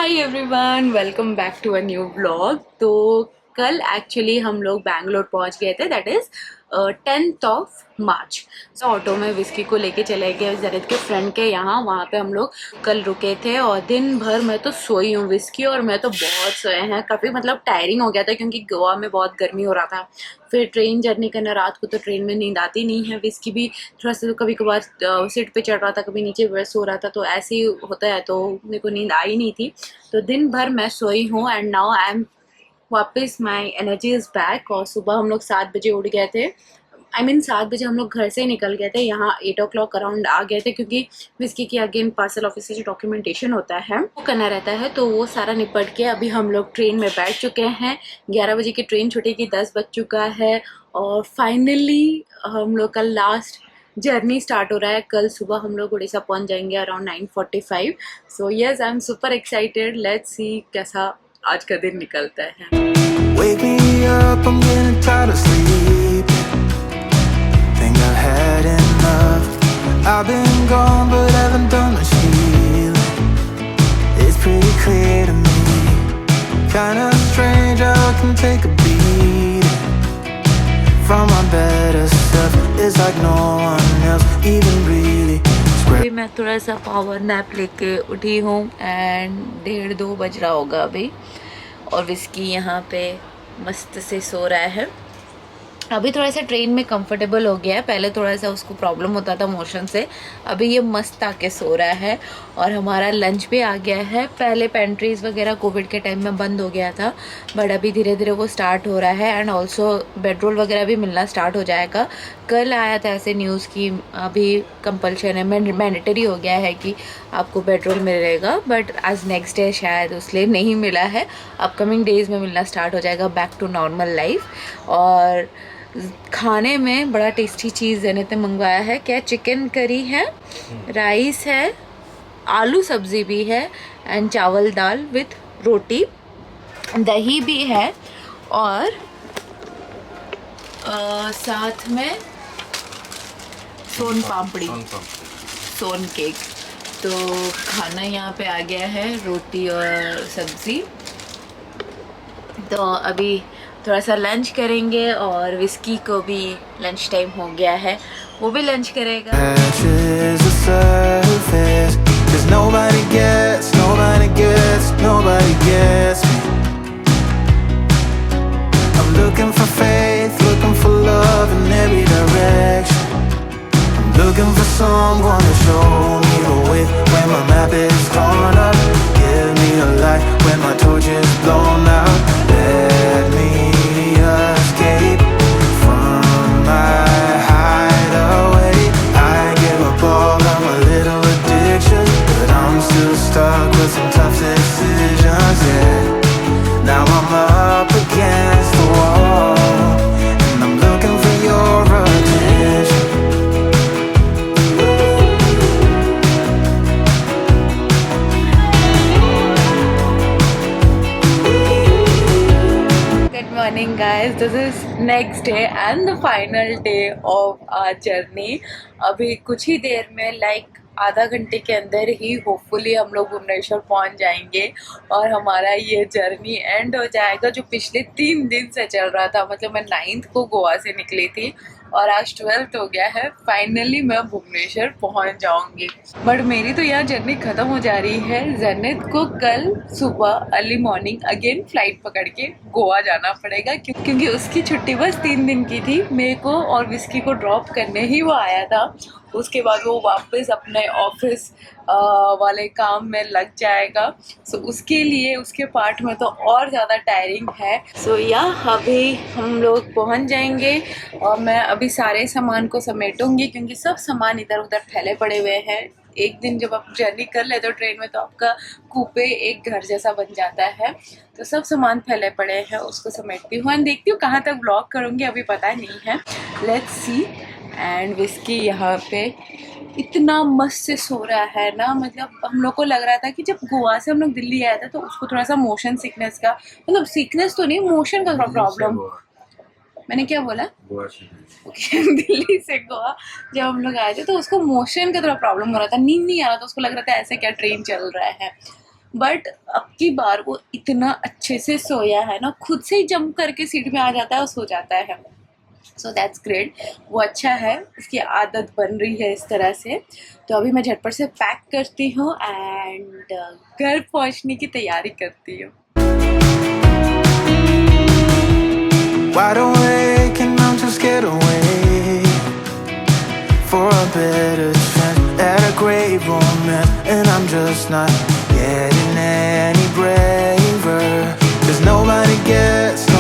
Hi everyone, welcome back to a new blog. तो कल actually हम लोग बैंगलोर पहुंच गए थे, that is 10th of March. तो ऑटो में विस्की को लेके चले गए जरीद के फ्रेंड के यहाँ। वहाँ पे हम लोग कल रुके थे और दिन भर मैं तो सोई हूँ। विस्की और मैं तो बहुत सोए हैं, काफ़ी मतलब टायरिंग हो गया था क्योंकि गोवा में बहुत गर्मी हो रहा था। फिर ट्रेन जर्नी करना, रात को तो ट्रेन में नींद आती नहीं है। विस्की भी थोड़ा सा कभी कभार सीट पे चढ़ रहा था, कभी नीचे सो रहा था, तो ऐसे ही होता है, तो मेरे को नींद आई नहीं थी। तो दिन भर मैं सोई हूँ एंड नाउ आई एम वापस, माई एनर्जी इज़ बैक। और सुबह हम लोग 7 बजे उठ गए थे। आई मीन 7 बजे हम लोग घर से निकल गए थे, यहाँ 8 o'clock अराउंड आ गए थे क्योंकि विस्की की अगेन पार्सल ऑफिस से जो डॉक्यूमेंटेशन होता है वो करना रहता है, तो वो सारा निपट के अभी हम लोग ट्रेन में बैठ चुके हैं। 11 बजे की ट्रेन छूटेगी, 10 बज चुका है और फाइनली हम लोग का लास्ट जर्नी स्टार्ट हो रहा है। कल सुबह हम लोग उड़ीसा पहुंच जाएंगे around 9:45। So yes, I am super excited. Let's see कैसा आज का दिन निकलता है। Wake me up, I'm getting tired of sleeping. Think I've had enough. I've been gone, but haven't done much healing. It's pretty clear to me. Kinda strange how I can take a beating from my better self. It's like no one else even really. अभी मैं थोड़ा सा power nap लेके उठी हूँ and 1:30-2 बज रहा होगा अभी। और विस्की यहाँ पे मस्त से सो रहा है। अभी थोड़ा सा ट्रेन में कंफर्टेबल हो गया है, पहले थोड़ा सा उसको प्रॉब्लम होता था मोशन से, अभी ये मस्त आके सो रहा है। और हमारा लंच भी आ गया है। पहले पेंट्रीज वगैरह कोविड के टाइम में बंद हो गया था, बट अभी धीरे धीरे वो स्टार्ट हो रहा है एंड ऑल्सो बेडरोल वगैरह भी मिलना स्टार्ट हो जाएगा। कल आया था ऐसे न्यूज़ की अभी कंपल्शन है, मैंडेटरी हो गया है कि आपको बेडरोल मिलेगा, बट आज नेक्स्ट डे शायद उसलिए नहीं मिला है। अपकमिंग डेज में मिलना स्टार्ट हो जाएगा, बैक टू नॉर्मल लाइफ। और खाने में बड़ा टेस्टी चीज़ जैनत ने मंगवाया है। क्या चिकन करी है, राइस है, आलू सब्जी भी है एंड चावल दाल विथ रोटी, दही भी है और साथ में सोन पापड़ी, सोन केक। तो खाना यहाँ पे आ गया है, रोटी और सब्जी। तो अभी थोड़ा सा लंच करेंगे और विस्की को भी लंच टाइम हो गया है, वो भी लंच करेगा। Looking for faith, looking for love in every direction. I'm looking for someone to show me the way when my map is torn up. Give me a light when my torch is blown out. Let me escape from my hideaway. I give up all of my little addictions, but I'm still stuck with some tough decisions, yeah. Now I'm up against the wall and I'm looking for your attention. Good morning guys, this is next day and the final day of our journey. अभी कुछ ही देर में आधा घंटे के अंदर ही hopefully हम लोग भुवनेश्वर पहुंच जाएंगे और हमारा ये जर्नी एंड हो जाएगा जो पिछले 3 दिन से चल रहा था। मतलब मैं 9th को गोवा से निकली थी और आज 12th हो गया है। फाइनली मैं भुवनेश्वर पहुंच जाऊंगी, बट मेरी तो यहाँ जर्नी ख़त्म हो जा रही है। जन्नत को कल सुबह अर्ली मॉर्निंग अगेन फ्लाइट पकड़ के गोवा जाना पड़ेगा क्योंकि उसकी छुट्टी बस 3 दिन की थी। मेरे को और विस्की को ड्रॉप करने ही वो आया था, उसके बाद वो वापस अपने ऑफिस वाले काम में लग जाएगा। सो उसके लिए उसके पार्ट में तो और ज़्यादा टायरिंग है। सो अभी हम लोग पहुंच जाएंगे और मैं अभी सारे सामान को समेटूंगी क्योंकि सब सामान इधर उधर फैले पड़े हुए हैं। एक दिन जब आप जर्नी कर लेते हो ट्रेन में तो आपका कूपे एक घर जैसा बन जाता है, तो सब सामान फैले पड़े हैं, उसको समेटती हूँ और देखती हूँ कहाँ तक व्लॉग करूँगी, अभी पता नहीं है। Let's see. एंड विस्की यहाँ पे इतना मस्त से सो रहा है ना, मतलब हम लोग को लग रहा था कि जब गोवा से हम लोग दिल्ली आया था तो उसको थोड़ा सा मोशन सिकनेस का, मतलब सिकनेस तो नहीं, मोशन का थोड़ा प्रॉब्लम। मैंने क्या बोला? दिल्ली से गोवा जब हम लोग आए थे तो उसको मोशन का थोड़ा प्रॉब्लम हो रहा था, नींद नहीं आ रहा था, उसको लग रहा था ऐसे क्या ट्रेन चल रहा है। बट अब की बार वो इतना अच्छे से सोया है ना, खुद से ही जंप करके सीट में आ जाता है और सो जाता है। सो दैट्स ग्रेट, वो अच्छा है, उसकी आदत बन रही है इस तरह से। तो अभी मैं झटपट से पैक करती हूँ एंड घर पहुँचने की तैयारी करती हूँ। Wide awake and I'm just get away for a better chance at a great romance, and I'm just not getting any braver, 'cause nobody gets me.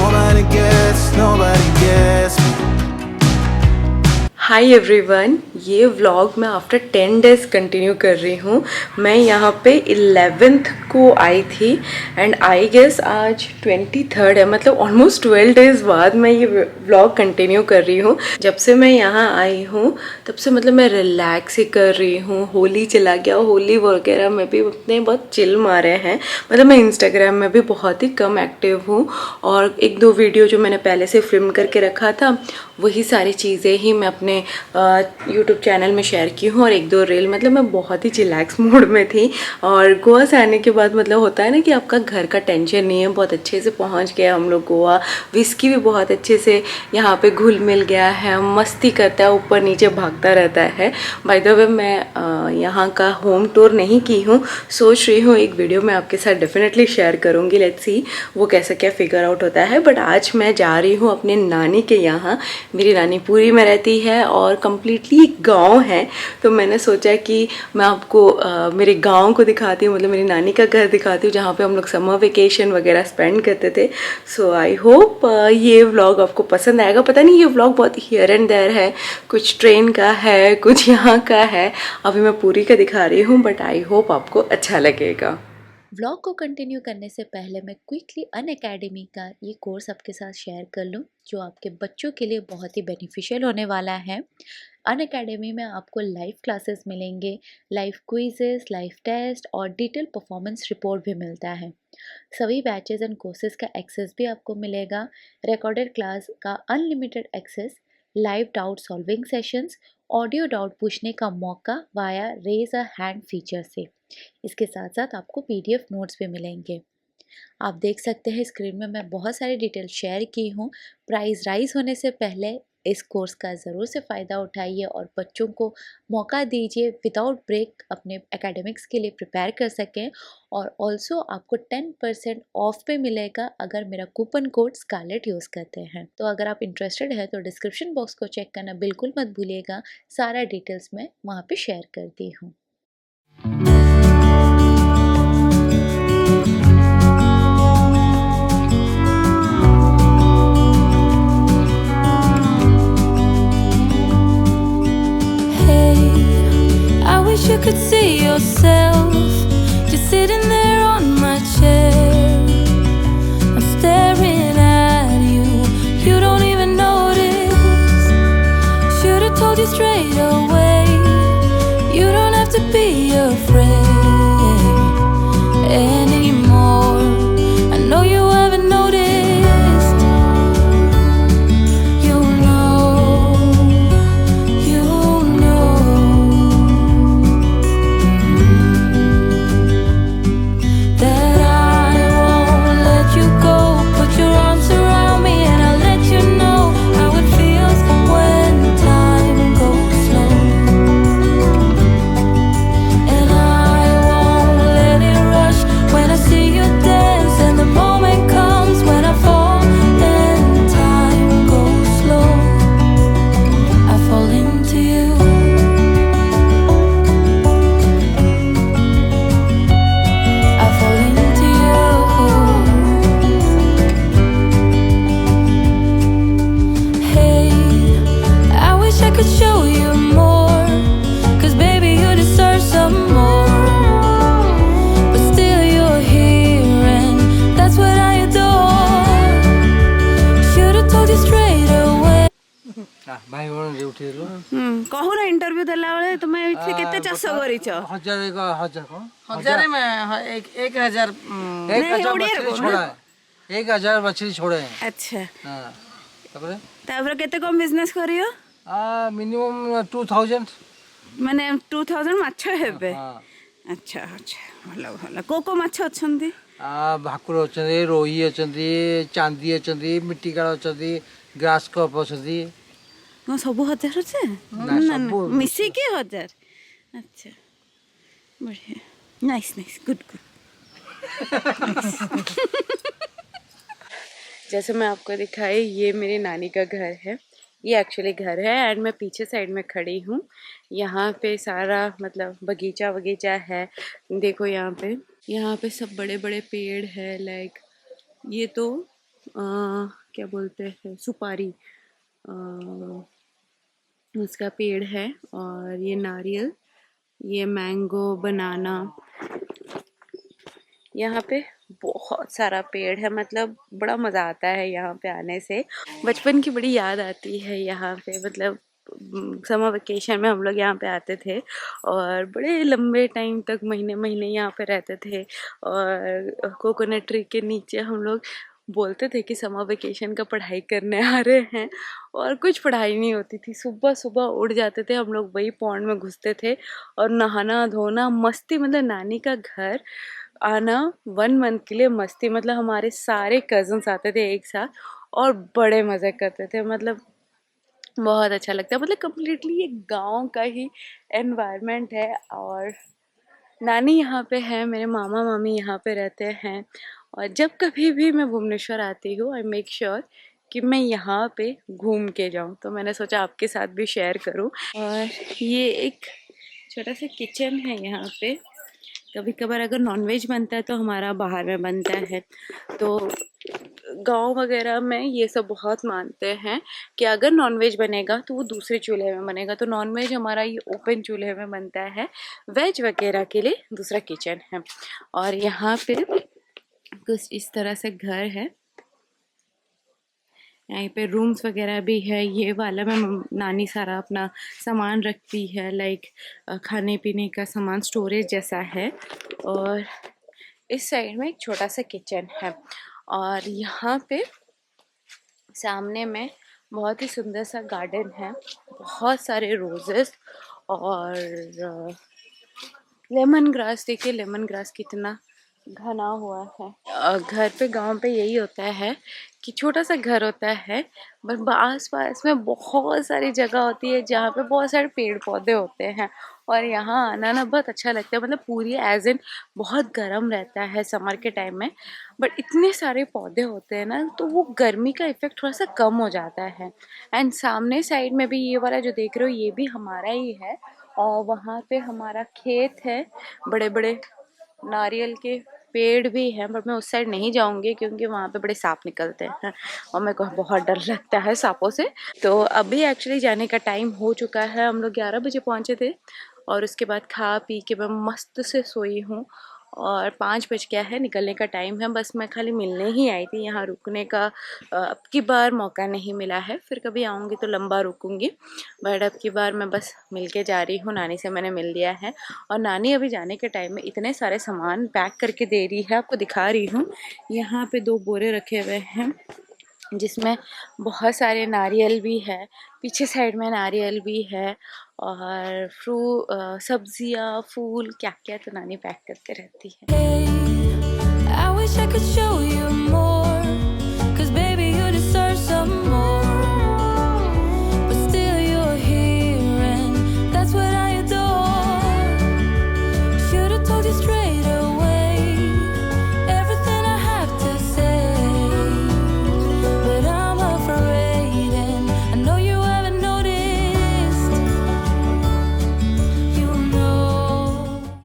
Hi everyone, ये व्लॉग मैं आफ्टर 10 डेज़ कंटिन्यू कर रही हूँ। मैं यहाँ पे 11th को आई थी एंड आई गेस आज 23rd है, मतलब ऑलमोस्ट 12 डेज़ बाद मैं ये व्लॉग कंटिन्यू कर रही हूँ। जब से मैं यहाँ आई हूँ तब से मतलब मैं रिलैक्स ही कर रही हूँ। होली चला गया, होली वगैरह में भी अपने बहुत चिल मारे हैं। मतलब मैं इंस्टाग्राम में भी बहुत ही कम एक्टिव हूँ और एक दो वीडियो जो मैंने पहले से फिल्म करके रखा था वही सारी चीज़ें ही मैं अपने यूट्यूब चैनल में शेयर की हूँ और एक दो रील। मतलब मैं बहुत ही चिलैक्स मूड में थी और गोवा से आने के बाद मतलब होता है ना कि आपका घर का टेंशन नहीं है, बहुत अच्छे से पहुँच गया हम लोग गोवा। विस्की भी बहुत अच्छे से यहाँ पे घुल मिल गया है, मस्ती करता है, ऊपर नीचे भागता रहता है। बाय द वे मैं यहाँ का होम टूर नहीं की हूँ, सोच रही हूँ एक वीडियो मैं आपके साथ डेफिनेटली शेयर करूँगी। लेट्स सी वो कैसा क्या फिगर आउट होता है। बट आज मैं जा रही हूँ अपने नानी के यहाँ। मेरी नानी पुरी में रहती है और कम्प्लीटली गांव है, तो मैंने सोचा कि मैं आपको मेरे गांव को दिखाती हूँ, मतलब मेरी नानी का घर दिखाती हूँ जहाँ पे हम लोग समर वेकेशन वगैरह स्पेंड करते थे। सो आई होप ये व्लॉग आपको पसंद आएगा। पता नहीं ये व्लॉग बहुत हियर एंड देयर है, कुछ ट्रेन का है, कुछ यहाँ का है। अभी मैं पूरी का दिखा रही हूँ बट आई होप आपको अच्छा लगेगा। व्लॉग को कंटिन्यू करने से पहले मैं क्विकली अनअकैडमी का ये कोर्स आपके साथ शेयर कर लूँ जो आपके बच्चों के लिए बहुत ही बेनिफिशियल होने वाला है। अनअकैडमी में आपको लाइव क्लासेस मिलेंगे, लाइव क्विजेस, लाइव टेस्ट और डिटेल परफॉर्मेंस रिपोर्ट भी मिलता है। सभी बैचेस एंड कोर्सेज का एक्सेस भी आपको मिलेगा, रिकॉर्डेड क्लास का unlimited access, live doubt solving sessions, audio doubt पूछने का मौका via raise a hand feature से। इसके साथ साथ आपको पीडीएफ नोट्स भी मिलेंगे। आप देख सकते हैं स्क्रीन में मैं बहुत सारी डिटेल शेयर की हूँ। प्राइस राइज होने से पहले इस कोर्स का ज़रूर से फ़ायदा उठाइए और बच्चों को मौका दीजिए विदाउट ब्रेक अपने एकेडमिक्स के लिए प्रिपेयर कर सकें। और ऑल्सो आपको 10% ऑफ पे मिलेगा अगर मेरा कूपन कोड स्कारलेट यूज़ करते हैं। तो अगर आप इंटरेस्टेड है तो डिस्क्रिप्शन बॉक्स को चेक करना बिल्कुल मत भूलिएगा, सारा डिटेल्स मैं वहाँ पर शेयर कर दी हूँ। You could see yourself just sitting there on my chair. I'm staring at you, you don't even notice. Should've told you straight away, you don't have to be afraid anymore. I know you haven't noticed. You know that I won't let you go. Put your arms around me and I'll let you know how it feels when time goes slow. And I won't let it rush when I see you dance, and the moment comes when I fall and time goes slow. I fall into you. I fall into you. Hey, I wish I could show you more, 'cause baby you deserve some more. But still you're here and that's what I adore. Should've told you straight away. भाई बहन उठेलु कहून interview देला बेले तुम एथि केते चाष करिछ? हजार कौन हजार में एक हजार एक हजार बछड़ी छोड़ा है, 1000 बछड़ी छोड़े हैं। अच्छा, हाँ तापर तापर केते कम बिजनेस करियो? मिनिमम 2000 माने 2000 माछ हेबे। हाँ ଆଚ୍ଛା ଆଚ୍ଛା ଭଲ ଭଲ କୋଉ କୋଉ ମାଛ ଅଛନ୍ତି? ଭାକୁର ଅଛନ୍ତି, ରୋହି ଅଛନ୍ତି, ଚାନ୍ଦି ଅଛନ୍ତି, ମିଟିକାଳ ଅଛନ୍ତି, ଗ୍ରାସ୍ କପ୍ ଅଛନ୍ତି। କ'ଣ ସବୁ 1000 ଅଛି? ନା ସବୁ ମିଶିକି 1000। अच्छा बढ़िया नाइस नाइस गुड गुड। जैसे मैं आपको दिखाई, ये मेरी नानी का घर है। ये एक्चुअली घर है एंड मैं पीछे साइड में खड़ी हूँ। यहाँ पे सारा मतलब बगीचा वगीचा है। देखो यहाँ पे सब बड़े बड़े पेड़ है। लाइक ये तो क्या बोलते हैं, सुपारी उसका पेड़ है। और ये नारियल, ये मैंगो, बनाना, यहाँ पे बहुत सारा पेड़ है। मतलब बड़ा मज़ा आता है यहाँ पे आने से। बचपन की बड़ी याद आती है यहाँ पे। मतलब समर वेकेशन में हम लोग यहाँ पे आते थे और बड़े लंबे टाइम तक महीने महीने यहाँ पे रहते थे। और कोकोनट ट्री के नीचे हम लोग बोलते थे कि समर वेकेशन का पढ़ाई करने आ रहे हैं, और कुछ पढ़ाई नहीं होती थी। सुबह सुबह उठ जाते थे हम लोग, वही पॉन्ड में घुसते थे और नहाना धोना मस्ती। मतलब नानी का घर आना 1 मंथ के लिए मस्ती। मतलब हमारे सारे कज़न्स आते थे एक साथ और बड़े मज़े करते थे। मतलब बहुत अच्छा लगता है। मतलब कम्प्लीटली एक गांव का ही एनवायरनमेंट है। और नानी यहाँ पे है, मेरे मामा मामी यहाँ पे रहते हैं। और जब कभी भी मैं भुवनेश्वर आती हूँ आई मेक श्योर कि मैं यहाँ पे घूम के जाऊँ। तो मैंने सोचा आपके साथ भी शेयर करूँ। और ये एक छोटा सा किचन है यहाँ पे। कभी कभार अगर नॉनवेज बनता है तो हमारा बाहर में बनता है। तो गांव वगैरह में ये सब बहुत मानते हैं कि अगर नॉनवेज बनेगा तो वो दूसरे चूल्हे में बनेगा। तो नॉनवेज हमारा ये ओपन चूल्हे में बनता है। वेज वगैरह के लिए दूसरा किचन है। और यहाँ पे कुछ इस तरह से घर है। यहाँ पे रूम्स वगैरह भी है। ये वाला में नानी सारा अपना सामान रखती है। लाइक खाने पीने का सामान स्टोरेज जैसा है। और इस साइड में एक छोटा सा किचन है। और यहाँ पे सामने में बहुत ही सुंदर सा गार्डन है। बहुत सारे रोजेस और लेमन ग्रास। देखिए लेमन ग्रास कितना घना हुआ है। घर पे गांव पे यही होता है कि छोटा सा घर होता है बट आस पास में बहुत सारी जगह होती है जहाँ पे बहुत सारे पेड़ पौधे होते हैं। और यहाँ आना ना बहुत अच्छा लगता है। मतलब पूरी एज इन बहुत गर्म रहता है समर के टाइम में, बट इतने सारे पौधे होते हैं ना तो वो गर्मी का इफेक्ट थोड़ा सा कम हो जाता है। एंड सामने साइड में भी ये वाला जो देख रहे हो ये भी हमारा ही है। और वहाँ पे हमारा खेत है, बड़े बड़े नारियल के पेड़ भी हैं। बट मैं उस साइड नहीं जाऊंगी क्योंकि वहाँ पे बड़े सांप निकलते हैं और मेरे को बहुत डर लगता है सांपों से। तो अभी एक्चुअली जाने का टाइम हो चुका है। हम लोग 11 बजे पहुँचे थे और उसके बाद खा पी के मैं मस्त से सोई हूँ। और 5 बज गया है, निकलने का टाइम है। बस मैं खाली मिलने ही आई थी। यहाँ रुकने का अब की बार मौका नहीं मिला है। फिर कभी आऊँगी तो लंबा रुकूँगी, बट अब की बार मैं बस मिल के जा रही हूँ। नानी से मैंने मिल लिया है और नानी अभी जाने के टाइम में इतने सारे सामान पैक करके दे रही है। आपको दिखा रही हूँ। यहाँ पे 2 बोरे रखे हुए हैं जिसमें बहुत सारे नारियल भी है। पीछे साइड में नारियल भी है और सब्जियाँ, फूल, क्या क्या तो नानी पैक करके रहती है। I wish I could show you